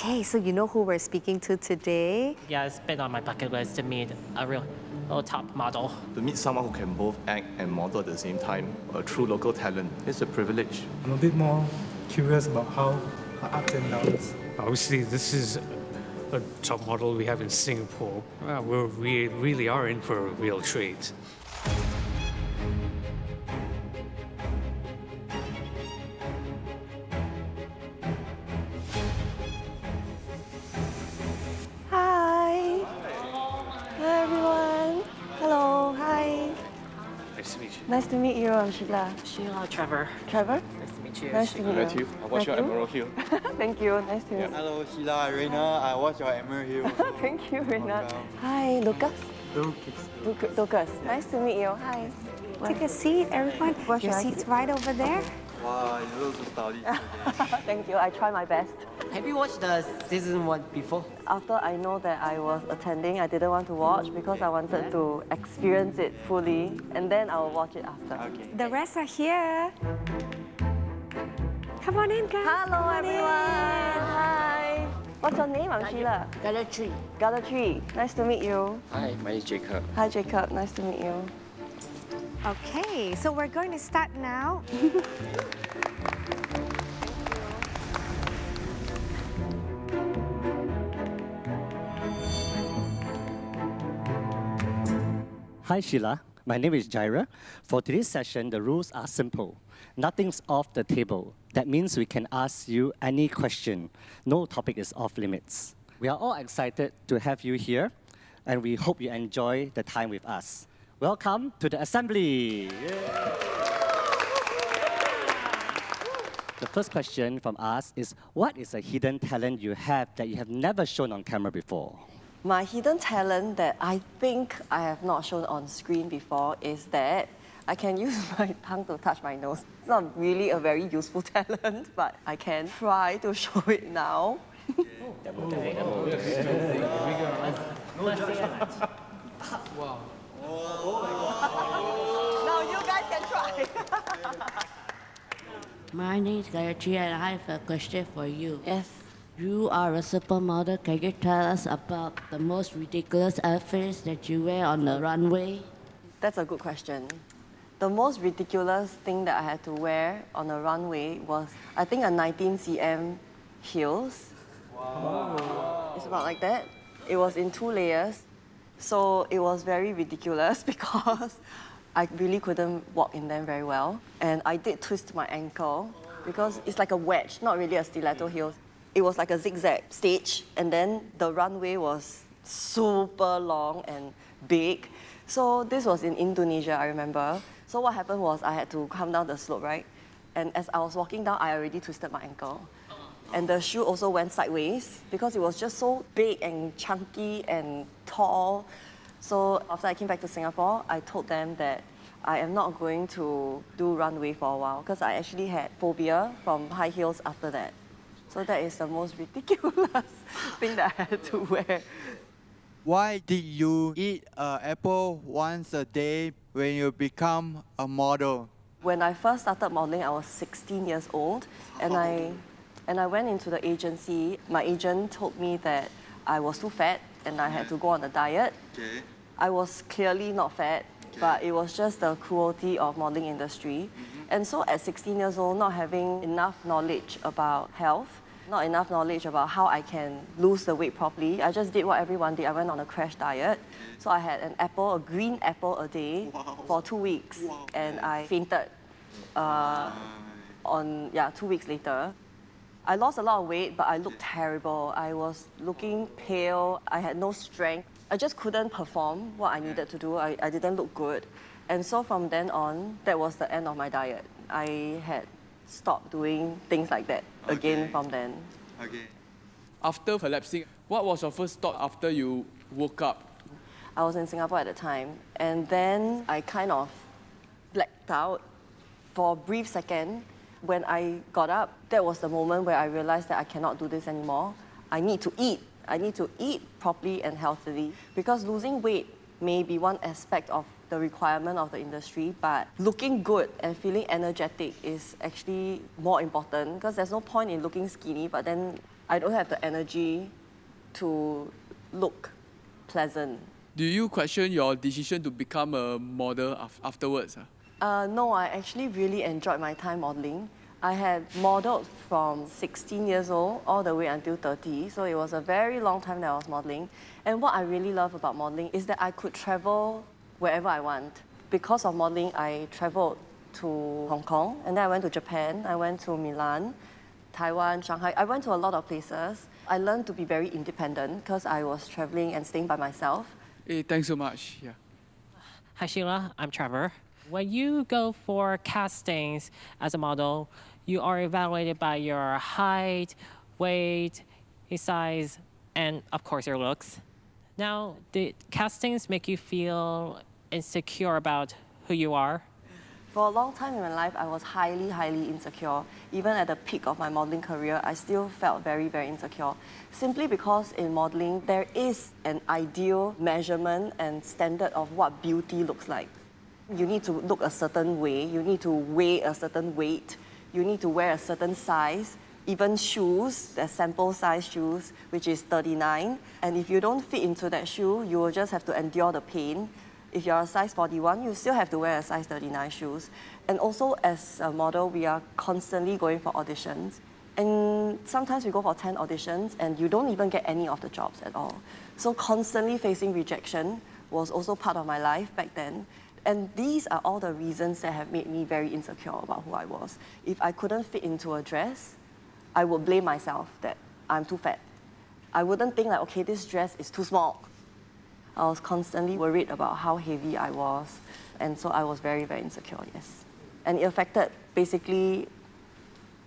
Okay, so you know who we're speaking to today? Yeah, it's been on my bucket list to meet a real top model. To meet someone who can both act and model at the same time, a true local talent, is a privilege. I'm a bit more curious about how her ups and downs. Obviously, this is a top model we have in Singapore. We really are in for a real treat. Hi. Hi, everyone. Hello. Hi. Nice to meet you. Nice to meet you. I'm Sheila. Sheila, Trevor. Trevor? Nice to meet you. Nice to meet you. I watch your Thank you. Emerald Hill. Thank you. Nice to meet you. Hello, Sheila, Reina. I watch your Emerald Hill. Thank you, Rina. Welcome. Hi, Lucas. Lucas. Nice to meet you. Hi. Take a seat, everyone. Your seat's right over there. Wow, you look so stylish today. Thank you. I try my best. Have you watched the season 1 before? After I know that I was attending, I didn't want to watch because I wanted to experience it fully, and then I will watch it after. Okay. The rest are here. Come on in, guys. Hello, everyone. Hi. What's your name? I'm Sheila. Galatree. Nice to meet you. Hi, my name is Jacob. Hi, Jacob. Nice to meet you. Okay, so we're going to start now. Hi, Sheila. My name is Jaira. For today's session, the rules are simple. Nothing's off the table. That means we can ask you any question. No topic is off limits. We are all excited to have you here, and we hope you enjoy the time with us. Welcome to the assembly. The first question from us is, what is a hidden talent you have that you have never shown on camera before? My hidden talent that I think I have not shown on screen before is that I can use my tongue to touch my nose. It's not really a very useful talent, but I can try to show it now. Now you guys can try. My name is Gayatri and I have a question for you. Yes. You are a supermodel. Can you tell us about the most ridiculous outfits that you wear on the runway? That's a good question. The most ridiculous thing that I had to wear on a runway was, I think, a 19 cm heels. Wow. It's about like that. It was in 2 layers. So it was very ridiculous because I really couldn't walk in them very well. And I did twist my ankle because it's like a wedge, not really a stiletto heel. It was like a zigzag stage, and then the runway was super long and big. So this was in Indonesia, I remember. So what happened was I had to come down the slope, right? And as I was walking down, I already twisted my ankle. And the shoe also went sideways because it was just so big and chunky and tall. So after I came back to Singapore, I told them that I am not going to do runway for a while because I actually had phobia from high heels after that. So that is the most ridiculous thing that I had to wear. Why did you eat an apple once a day when you become a model? When I first started modeling, I was 16 years old, and I went into the agency. My agent told me that I was too fat and I had to go on a diet. Okay. I was clearly not fat, but it was just the cruelty of modeling industry. And so at 16 years old, not having enough knowledge about health, not enough knowledge about how I can lose the weight properly, I just did what everyone did. I went on a crash diet. So I had an apple, a green apple a day for 2 weeks. And I fainted 2 weeks later. I lost a lot of weight, but I looked terrible. I was looking pale. I had no strength. I just couldn't perform what I needed to do. I didn't look good. And so from then on, that was the end of my diet. I had stopped doing things like that again from then. Okay. After collapsing, what was your first thought after you woke up? I was in Singapore at the time, and then I kind of blacked out for a brief second. When I got up, that was the moment where I realized that I cannot do this anymore. I need to eat. I need to eat properly and healthily because losing weight may be one aspect of the requirement of the industry, but looking good and feeling energetic is actually more important because there's no point in looking skinny, but then I don't have the energy to look pleasant. Do you question your decision to become a model afterwards? No, I actually really enjoyed my time modeling. I had modeled from 16 years old all the way until 30, so it was a very long time that I was modeling. And what I really love about modeling is that I could travel wherever I want. Because of modeling, I traveled to Hong Kong, and then I went to Japan, I went to Milan, Taiwan, Shanghai. I went to a lot of places. I learned to be very independent because I was traveling and staying by myself. Hey, thanks so much. Yeah. Hi, Sheila. I'm Trevor. When you go for castings as a model, you are evaluated by your height, weight, size, and of course your looks. Now, did castings make you feel insecure about who you are? For a long time in my life, I was highly, highly insecure. Even at the peak of my modeling career, I still felt very, very insecure. Simply because in modeling, there is an ideal measurement and standard of what beauty looks like. You need to look a certain way, you need to weigh a certain weight, you need to wear a certain size, even shoes, there's sample size shoes, which is 39. And if you don't fit into that shoe, you will just have to endure the pain. If you're a size 41, you still have to wear a size 39 shoes. And also as a model, we are constantly going for auditions. And sometimes we go for 10 auditions and you don't even get any of the jobs at all. So constantly facing rejection was also part of my life back then. And these are all the reasons that have made me very insecure about who I was. If I couldn't fit into a dress, I would blame myself that I'm too fat. I wouldn't think like, okay, this dress is too small. I was constantly worried about how heavy I was. And so I was very, very insecure, yes. And it affected basically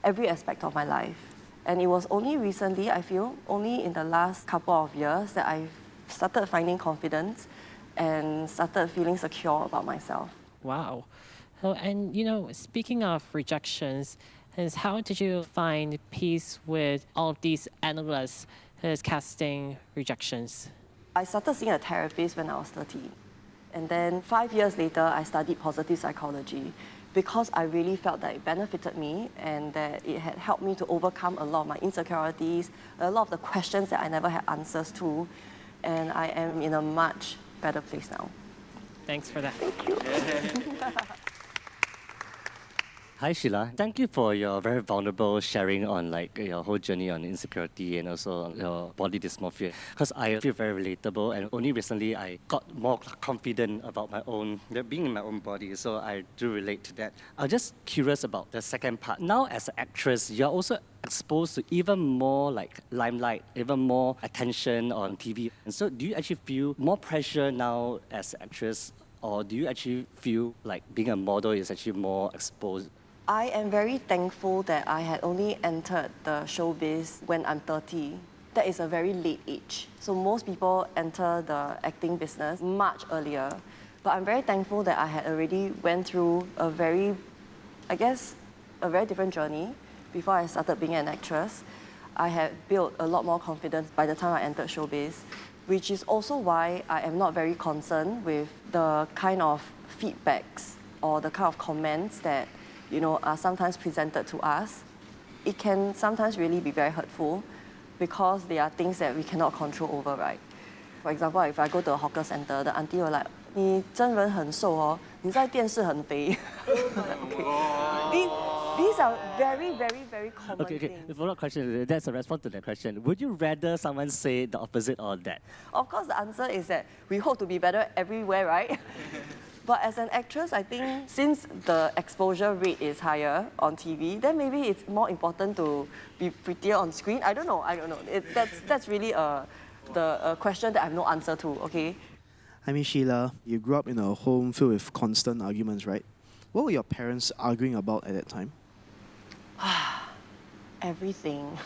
every aspect of my life. And it was only recently, I feel, only in the last couple of years that I started finding confidence and started feeling secure about myself. Wow. So, and speaking of rejections, how did you find peace with all of these endless casting rejections? I started seeing a therapist when I was 30. And then 5 years later, I studied positive psychology because I really felt that it benefited me and that it had helped me to overcome a lot of my insecurities, a lot of the questions that I never had answers to. And I am in a much better place now. Thanks for that. Thank you. Hi Sheila, thank you for your very vulnerable sharing on your whole journey on insecurity and also your body dysmorphia. Because I feel very relatable, and only recently I got more confident about being in my own body, so I do relate to that. I'm just curious about the second part. Now as an actress, you're also exposed to even more limelight, even more attention on TV. And so do you actually feel more pressure now as an actress, or do you actually feel like being a model is actually more exposed? I am very thankful that I had only entered the showbiz when I'm 30. That is a very late age. So most people enter the acting business much earlier. But I'm very thankful that I had already went through a very different journey before I started being an actress. I had built a lot more confidence by the time I entered showbiz, which is also why I am not very concerned with the kind of feedbacks or the kind of comments that are sometimes presented to us. It can sometimes really be very hurtful because they are things that we cannot control over, right? For example, if I go to a hawker center, the auntie will like, 你真人很瘦哦，你在电视很肥。These are very, very, very common Okay, things. the follow-up question, that's a response to that question. Would you rather someone say the opposite or that? Of course, the answer is that we hope to be better everywhere, right? But as an actress, I think since the exposure rate is higher on TV, then maybe it's more important to be prettier on screen. I don't know. That's really the question that I have no answer to, okay? I mean, Sheila, you grew up in a home filled with constant arguments, right? What were your parents arguing about at that time? Everything.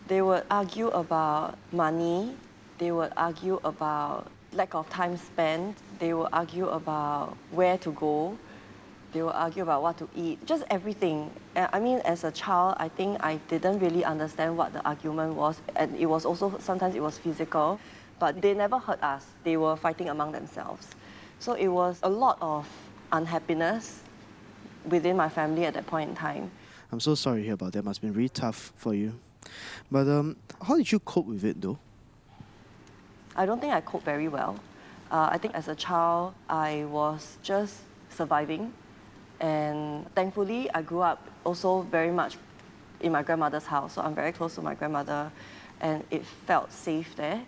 They would argue about money. They would argue about lack of time spent. They will argue about where to go. They will argue about what to eat. Just everything. I mean, as a child, I think I didn't really understand what the argument was. And it was also, sometimes it was physical. But they never hurt us. They were fighting among themselves. So it was a lot of unhappiness within my family at that point in time. I'm so sorry to hear about that. Must have been really tough for you. But how did you cope with it though? I don't think I coped very well. I think as a child, I was just surviving. And thankfully, I grew up also very much in my grandmother's house. So I'm very close to my grandmother, and it felt safe there.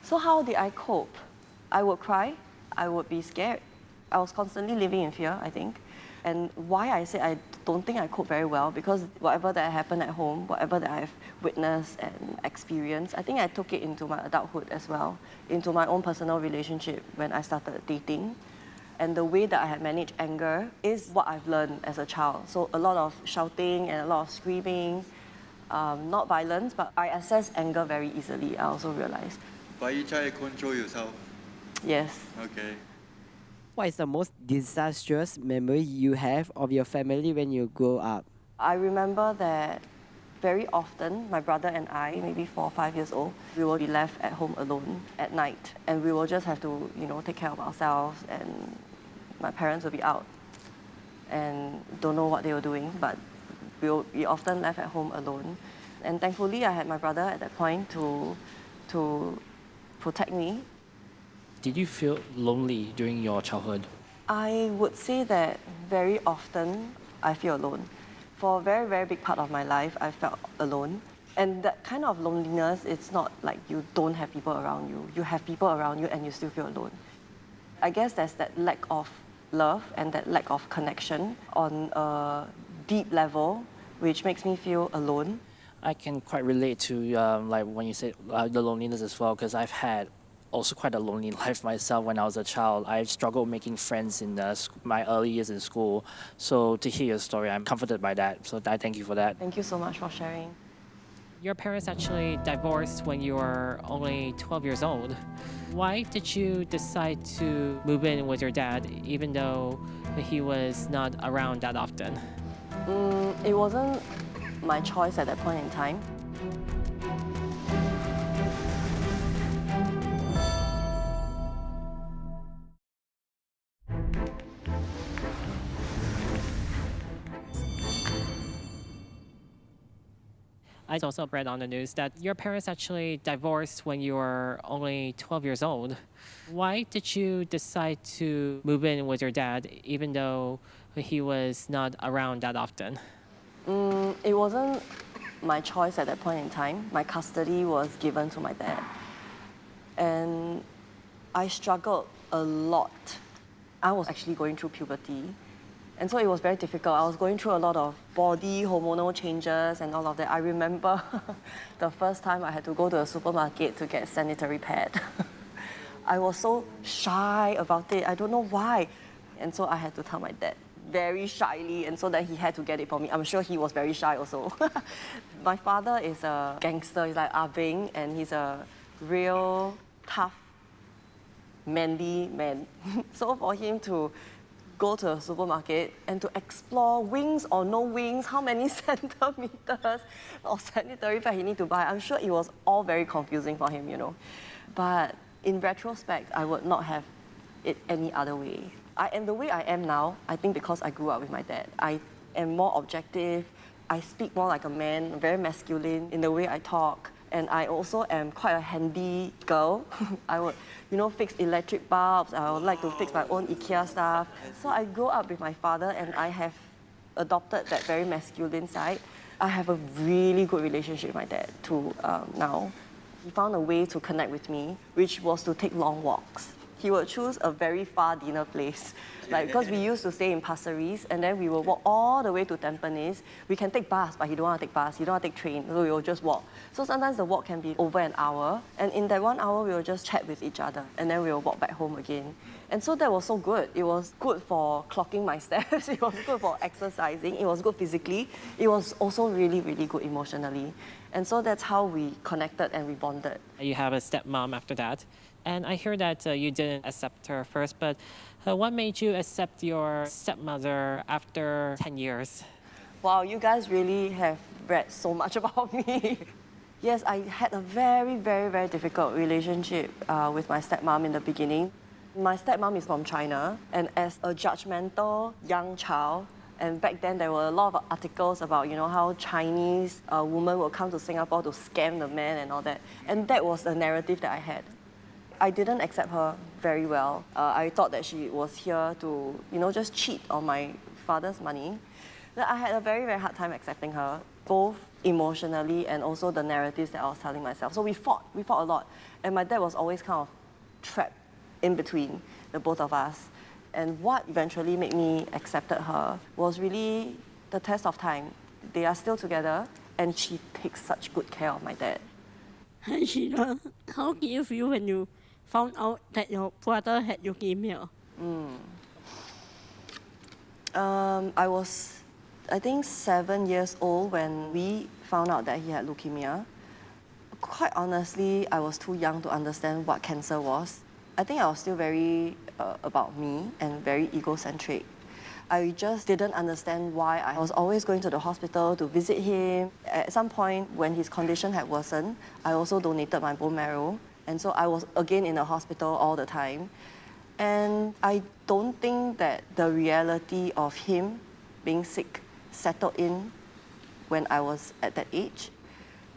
So how did I cope? I would cry. I would be scared. I was constantly living in fear, I think. And why I say I don't think I cope very well, because whatever that happened at home, whatever that I've witnessed and experienced, I think I took it into my adulthood as well, into my own personal relationship when I started dating. And the way that I had managed anger is what I've learned as a child. So a lot of shouting and a lot of screaming, not violence, but I assess anger very easily, I also realized. But you try to control yourself. Yes. Okay. What is the most disastrous memory you have of your family when you grow up? I remember that very often, my brother and I, maybe 4 or 5 years old, we will be left at home alone at night. And we will just have to, take care of ourselves, and my parents will be out and don't know what they were doing, but we'll be often left at home alone. And thankfully, I had my brother at that point to protect me. Did you feel lonely during your childhood? I would say that very often I feel alone. For a very, very big part of my life, I felt alone. And that kind of loneliness, it's not like you don't have people around you. You have people around you and you still feel alone. I guess there's that lack of love and that lack of connection on a deep level, which makes me feel alone. I can quite relate to like when you said the loneliness as well, because I've had also quite a lonely life myself when I was a child. I struggled making friends in my early years in school. So to hear your story, I'm comforted by that. So I thank you for that. Thank you so much for sharing. Your parents actually divorced when you were only 12 years old. Why did you decide to move in with your dad, even though he was not around that often? It wasn't my choice at that point in time. I also read on the news that your parents actually divorced when you were only 12 years old. Why did you decide to move in with your dad, even though he was not around that often? It wasn't my choice at that point in time. My custody was given to my dad. And I struggled a lot. I was actually going through puberty. And so it was very difficult. I was going through a lot of body hormonal changes and all of that. I remember the first time I had to go to a supermarket to get sanitary pad. I was so shy about it. I don't know why. And so I had to tell my dad very shyly, and so that he had to get it for me. I'm sure he was very shy also. My father is a gangster. He's like Ah Beng, and he's a real tough, manly man. So for him to go to a supermarket and to explore wings or no wings, how many centimeters of sanitary pad he need to buy. I'm sure it was all very confusing for him, But in retrospect, I would not have it any other way. I am the way I am now, I think because I grew up with my dad. I am more objective. I speak more like a man, very masculine in the way I talk. And I also am quite a handy girl. I would, fix electric bulbs. I would like to fix my own IKEA stuff. So I grew up with my father, and I have adopted that very masculine side. I have a really good relationship with my dad too now. He found a way to connect with me, which was to take long walks. He would choose a very far dinner place. Because we used to stay in Pasir Ris, and then we will walk all the way to Tampines. We can take bus, but he don't want to take bus. He don't want to take train, so we will just walk. So sometimes the walk can be over an hour, and in that 1 hour, we will just chat with each other, and then we will walk back home again. And so that was so good. It was good for clocking my steps. It was good for exercising. It was good physically. It was also really, really good emotionally. And so that's how we connected and we bonded. You have a stepmom after that. And I hear that you didn't accept her first, but what made you accept your stepmother after 10 years? Wow, you guys really have read so much about me. Yes, I had a very, very, very difficult relationship with my stepmom in the beginning. My stepmom is from China, and as a judgmental young child, And back then, there were a lot of articles about, how Chinese women will come to Singapore to scam the men and all that. And that was the narrative that I had. I didn't accept her very well. I thought that she was here to, just cheat on my father's money. I had a very, very hard time accepting her, both emotionally and also the narratives that I was telling myself. So we fought a lot. And my dad was always kind of trapped in between the both of us. And what eventually made me accepted her was really the test of time. They are still together, and she takes such good care of my dad. Hi Sheila, how did you feel when you found out that your brother had leukemia? I was, I think, 7 years old when we found out that he had leukemia. Quite honestly, I was too young to understand what cancer was. I think I was still very about me and very egocentric. I just didn't understand why I was always going to the hospital to visit him. At some point, when his condition had worsened, I also donated my bone marrow. And so I was again in the hospital all the time. And I don't think that the reality of him being sick settled in when I was at that age.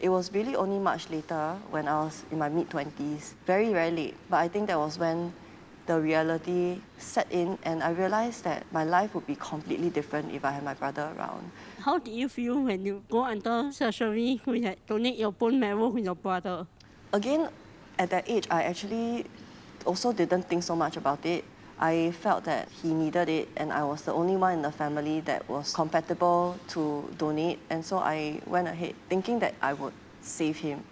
It was really only much later when I was in my mid-20s, very, very late. But I think that was when the reality set in and I realized that my life would be completely different if I had my brother around. How did you feel when you go under surgery when you donate your bone marrow with your brother? Again, at that age, I actually also didn't think so much about it. I felt that he needed it and I was the only one in the family that was compatible to donate, and so I went ahead thinking that I would save him.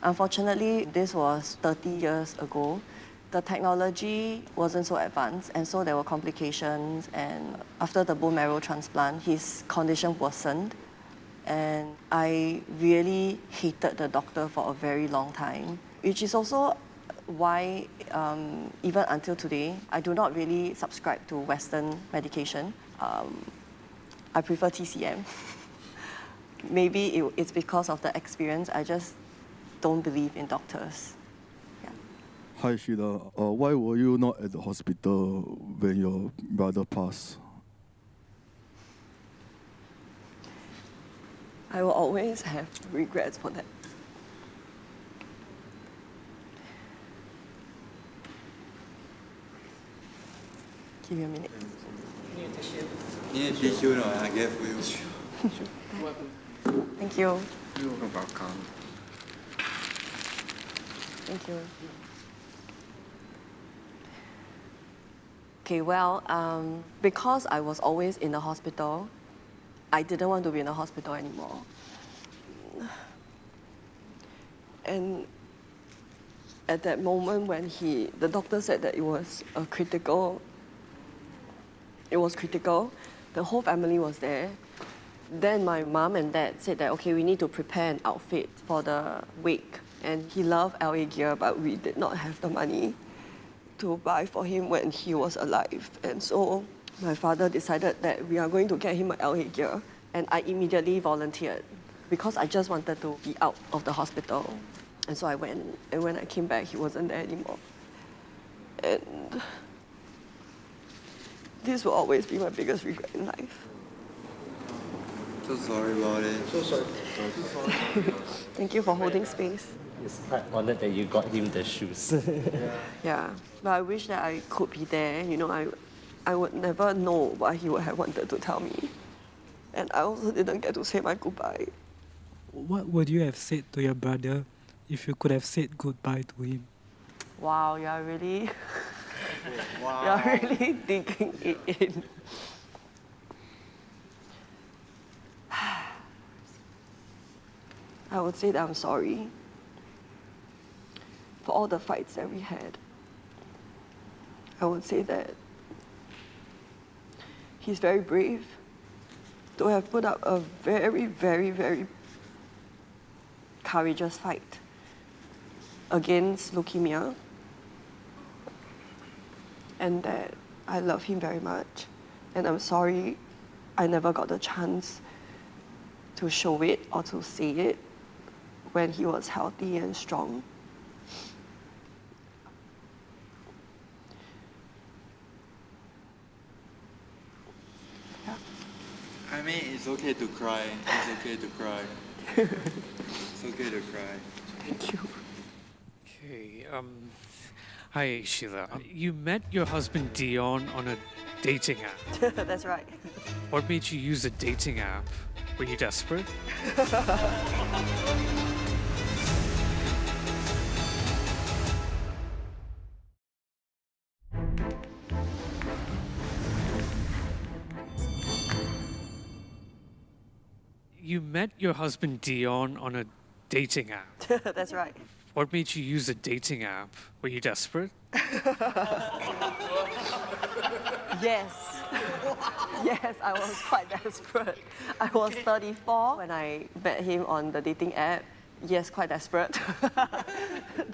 Unfortunately, this was 30 years ago. The technology wasn't so advanced and so there were complications, and after the bone marrow transplant, his condition worsened and I really hated the doctor for a very long time, which is also why even until today, I do not really subscribe to Western medication. I prefer TCM. Maybe it's because of the experience. I just don't believe in doctors. Yeah. Hi Sheila, why were you not at the hospital when your brother passed? I will always have regrets for that. Give me a minute. Need a tissue? No, I get for you. Thank you. You're welcome. Thank you. Okay, well, because I was always in the hospital, I didn't want to be in the hospital anymore. And at that moment when the doctor said that it was critical, the whole family was there. Then my mom and dad said that, okay, we need to prepare an outfit for the wake. And he loved LA gear, but we did not have the money to buy for him when he was alive. And so my father decided that we are going to get him an LA gear. And I immediately volunteered because I just wanted to be out of the hospital. And so I went, and when I came back, he wasn't there anymore. And this will always be my biggest regret in life. So sorry about it. So sorry. Thank you for holding space. It's quite honored that you got him the shoes. Yeah, but I wish that I could be there. I would never know what he would have wanted to tell me. And I also didn't get to say my goodbye. What would you have said to your brother if you could have said goodbye to him? Wow, you're really, you're really digging it in. I would say that I'm sorry for all the fights that we had. I would say that he's very brave to have put up a very, very, very courageous fight against leukemia, and that I love him very much. And I'm sorry I never got the chance to show it or to say it when he was healthy and strong. Yeah. mean, it's okay to cry. It's okay to cry. It's okay to cry. Thank you. Okay, hi Sheila. You met your husband Deon on a dating app. That's right. What made you use a dating app? Were you desperate? You met your husband Deon on a dating app. That's right. What made you use a dating app? Were you desperate? Yes. Yes, I was quite desperate. I was 34 when I met him on the dating app. Yes, quite desperate.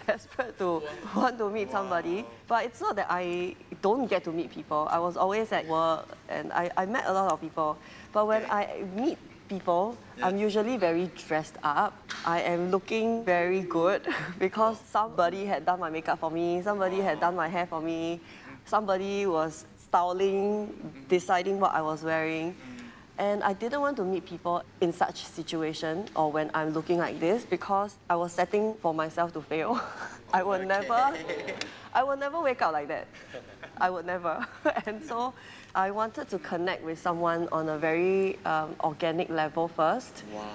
Desperate to want to meet somebody. But it's not that I don't get to meet people. I was always at work and I met a lot of people. But when I meet people, I'm usually very dressed up. I am looking very good because somebody had done my makeup for me, somebody had done my hair for me, somebody was styling, deciding what I was wearing. And I didn't want to meet people in such situation or when I'm looking like this because I was setting for myself to fail. I would never wake up like that. I would never. And so I wanted to connect with someone on a very organic level first. Wow.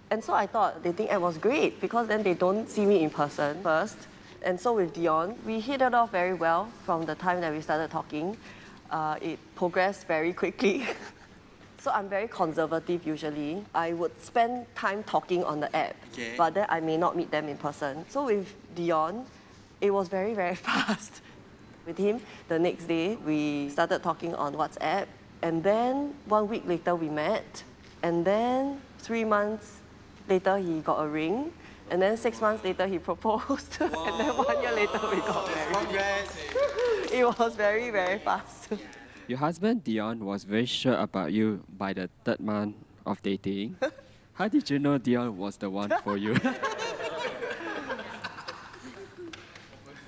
And so I thought dating app was great because then they don't see me in person first. And so with Deon, we hit it off very well from the time that we started talking. It progressed very quickly. So I'm very conservative usually. I would spend time talking on the app, but then I may not meet them in person. So with Deon, it was very, very fast. With him, the next day, we started talking on WhatsApp. And then 1 week later, we met. And then 3 months later, he got a ring. And then 6 months later, he proposed. And then 1 year later, we got married. It was very, very fast. Your husband Deon was very sure about you by the 3rd month of dating. How did you know Deon was the one for you?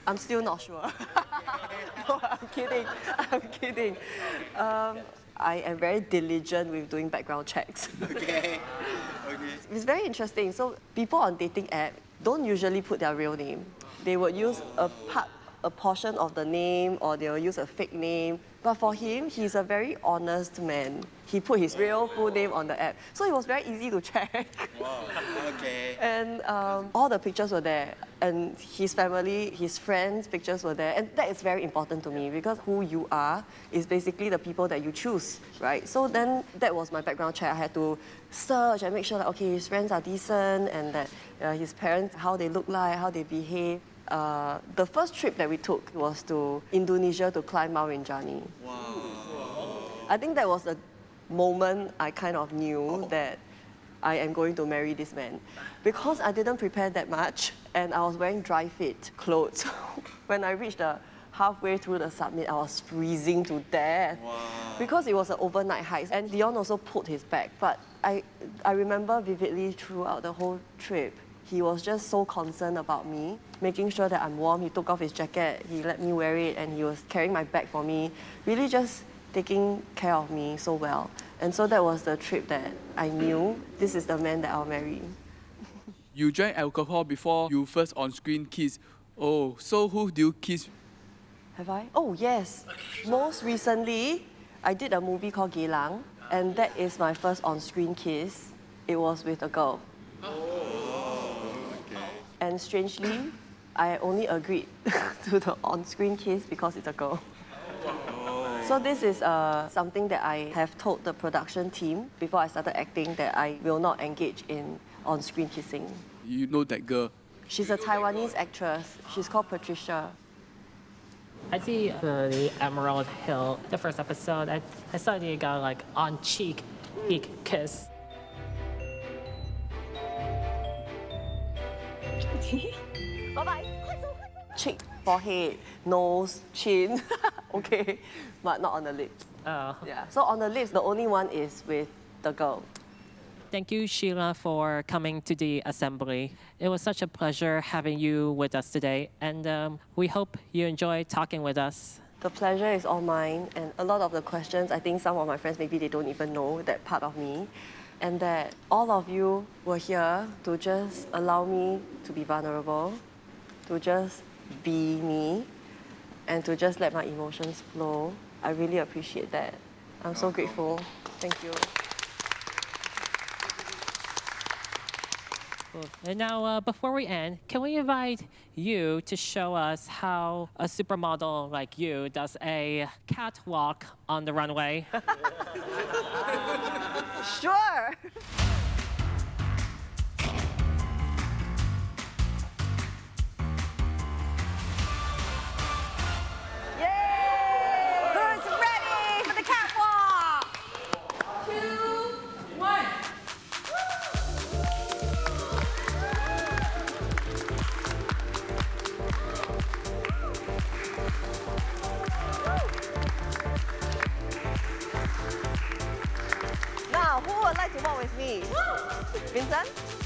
I'm still not sure. No, I'm kidding. I'm kidding. I am very diligent with doing background checks. Okay. It's very interesting. So people on dating app don't usually put their real name. They would use a portion of the name or they'll use a fake name. But for him, he's a very honest man. He put his real full name on the app. So it was very easy to check. Wow. Okay. And all the pictures were there. And his family, his friends' pictures were there. And that is very important to me because who you are is basically the people that you choose, right? So then that was my background check. I had to search and make sure that, okay, his friends are decent and that his parents, how they look like, how they behave. The first trip that we took was to Indonesia to climb Mount Rinjani. Wow. I think that was a moment I kind of knew that I am going to marry this man. Because I didn't prepare that much and I was wearing dry fit clothes. When I reached the halfway through the summit, I was freezing to death. Wow. Because it was an overnight hike. And Deon also pulled his bag. But I remember vividly throughout the whole trip, he was just so concerned about me, making sure that I'm warm. He took off his jacket, he let me wear it, and he was carrying my bag for me, really just taking care of me so well. And so that was the trip that I knew this is the man that I'll marry. You drank alcohol before you first on-screen kiss. Oh, so who do you kiss? Have I? Oh, yes. Most recently, I did a movie called Geylang, and that is my first on-screen kiss. It was with a girl. And strangely, I only agreed to the on-screen kiss because it's a girl. So this is something that I have told the production team before I started acting that I will not engage in on-screen kissing. You know that girl? She's a Taiwanese actress. She's called Patricia. I see the Emerald Hill, the first episode. I saw you got like on cheek kiss. Bye-bye. Cheek, forehead, nose, chin. Okay, but not on the lips. Oh. Yeah. So on the lips, the only one is with the girl. Thank you, Sheila, for coming to the assembly. It was such a pleasure having you with us today, and we hope you enjoyed talking with us. The pleasure is all mine, and a lot of the questions, I think some of my friends, maybe they don't even know that part of me, and that all of you were here to just allow me to be vulnerable, to just be me, and to just let my emotions flow. I really appreciate that. I'm so grateful. Thank you. And now, before we end, can we invite you to show us how a supermodel like you does a catwalk on the runway? Sure. Yay! Who's ready for the catwalk? 2, 1. Now, who would like to walk with me? Vincent?